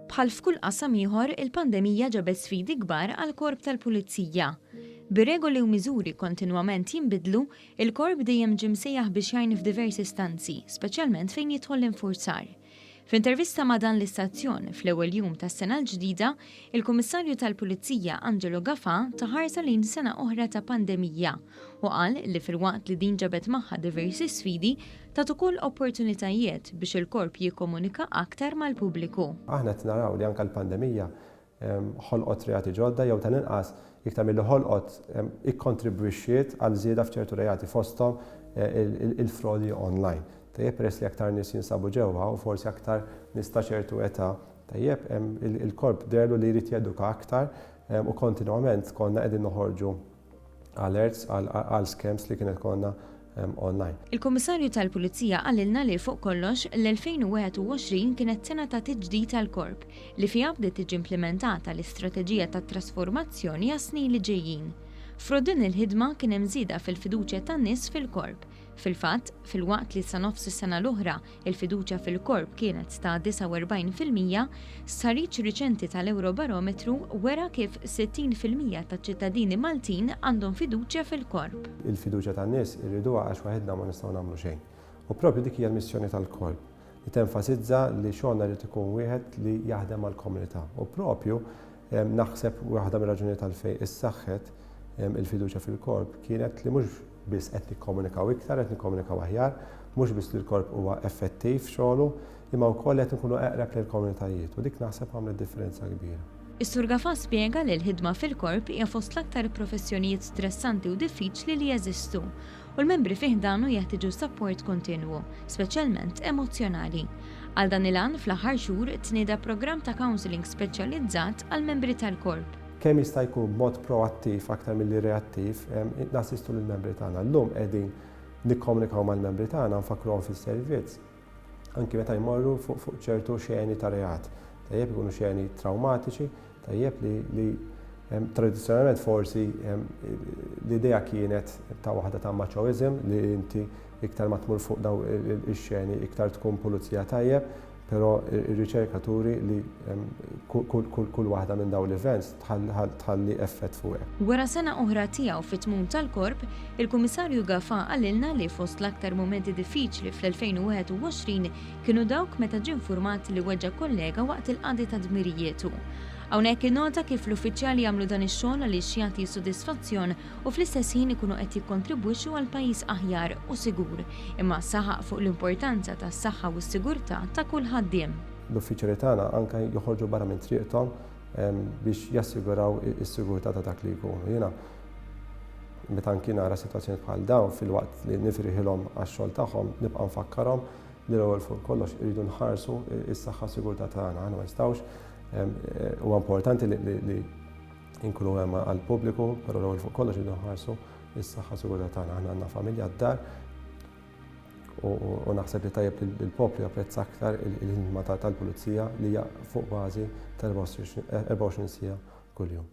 Bħal f'kull qasam ieħor, il-pandemija ġabet sfidi kbar għal korp tal-Pulizija. Bir-regoli u miżuri kontinwament jinbidlu, il-korp dejjem ġie msejjaħ biex jgħin f'diversi stanzi, speċjalment fejn jidħol l-infurzar. F'intervista ma' dan l-istazzjon fl-ewwel jum tas-sena l-ġdida, il-Kummissarju tal-Pulizija Angelo Gafà taħarsa lejn sena oħra ta' pandemija u qal li filwaqt li din ġabet magħha diversi sfidi tagħtu ukoll opportunitajiet biex il-korp jikkomunika aktar mal-pubbliku. Aħna qed naraw li anke l-pandemija ħolqot reati ġodda jew tal-inqas iktar milli ħolqot ikkontribwixxiet għal żieda f'ċertu reati fosthom il-frodi online. Tajjeb peress li aktar nies jinsabu ġewwa u forsi aktar nies ta' ċertu età, tajjeb il-korp derlu li jrid jeduka aktar u kontinwament konna qegħdin noħorġu alerts għal scams li kienet konna online. Il-Kummissarju tal-Pulizija qalilna li fuq kollox l-2021 kienet sena ta' tiġdid tal-korp li fiha bdiet tiġi implementata l-istrateġija tat-trasformazzjoni għas-snin li ġejjin. F'din il-ħidma kien hemm żieda fil-fiduċja tan-nies fil-korp. Fil-fatt, fil-waqt li sa nofs is-sena l-oħra il-fiduċja fil-korp kienet ta' 49%, sariċ riċenti tal-Eurobarometru wera kif 60% taċ-ċittadini Maltin għandhom fiduċja fil-korp. Il-fiduċja tan-nies irriduha għax waħedna ma nistgħu nagħmlu xejn. U proprju dik hija l-missjoni tal-korp li tenfasizza li xogħolna rid ikun wieħed li jaħdem mal-komunità. U proprju naħseb waħda mir-raġunijiet għalfejn issaħħet il-fiduċja fil-korp kienet li mhux biss qed nikkomunikaw iktar, qed nikkomunikaw aħjar, mhux biss li l-korp huwa effettiv f'xogħlu, imma wkoll qed nkunu eqreb lill-komunitajiet u dik naħseb għamlet differenza kbira. Is-Sur Gafà spjega li l-ħidma fil-korp hija fost l-aktar professjonijiet stressanti u diffiċli li jeżistu u l-membri fih danu jeħtieġu support kontinwu, speċjalment emozzjonali. Għal dan il-għan fl-aħħar xhur tnieda programm ta' counseling speċjalizzat għal membri tal-korp. Kemm jista' jkun b'mod proattiv aktar milli reattiv, nassistu lill-membri tagħna. Llum qegħdin nikkomunikaw mal-membri tagħna nfakruhom fis-servizz. Anki meta jmorru fuq ċertu xeni ta' reat. Tajjeb ikunu xeni traumatiċi, tajjeb li tradizzjonalment forsi l-idea kienet ta' waħda ta' machoism li inti iktar ma tmur fuq daw ix-xeni iktar tkun pulizija tajjeb. Però ir-riċerkaturi li kull waħda minn dawn l-events tħalli effett fuq. Wara sena oħra tiegħu fit-tmum tal-korp, il-Kummissarju Gafà qalilna li fost l-aktar momenti diffiċli fl-2021 kienu dawk meta ġie infurmat li weġġa' kollega waqt il-qagħdi ta' dmirijietu. Hawnhekk innota kif l-uffiċjali jagħmlu dan ix-xogħol għaliex jagħti sodisfazzjon u fl-istess ħin ikunu qed jikkontribwixxu għal pajjiż aħjar u sigur, imma saħaq fuq l-importanza tas-saħħa u s-sigurtà ta' kull ħaddiem. L-uffiċjali tagħna anke joħorġu barra minn triqthom biex jassiguraw is-sigurtà ta' dak li jkunu. Jiena meta anki nara sitwazzjoni bħal dawn fil-waqt li nifriħilhom għax-xogħol tagħhom nibqa' nfakkarhom li l-ewwel fuq kollox iridu nħarsu is-saħħa sigurtà tagħna. Aħna ma jistgħux huwa importanti li inkunu hemm għall-pubbliku, però l-ewwel fuq kollox iridu nħarsu is-saħħa sigurtà tagħna. Aħna għandna familja d-dar u naħseb li tajjeb li l-poplu japprezza aktar il-ħidma tal-pulizija li hija fuq bażi tal-24 sija kuljum.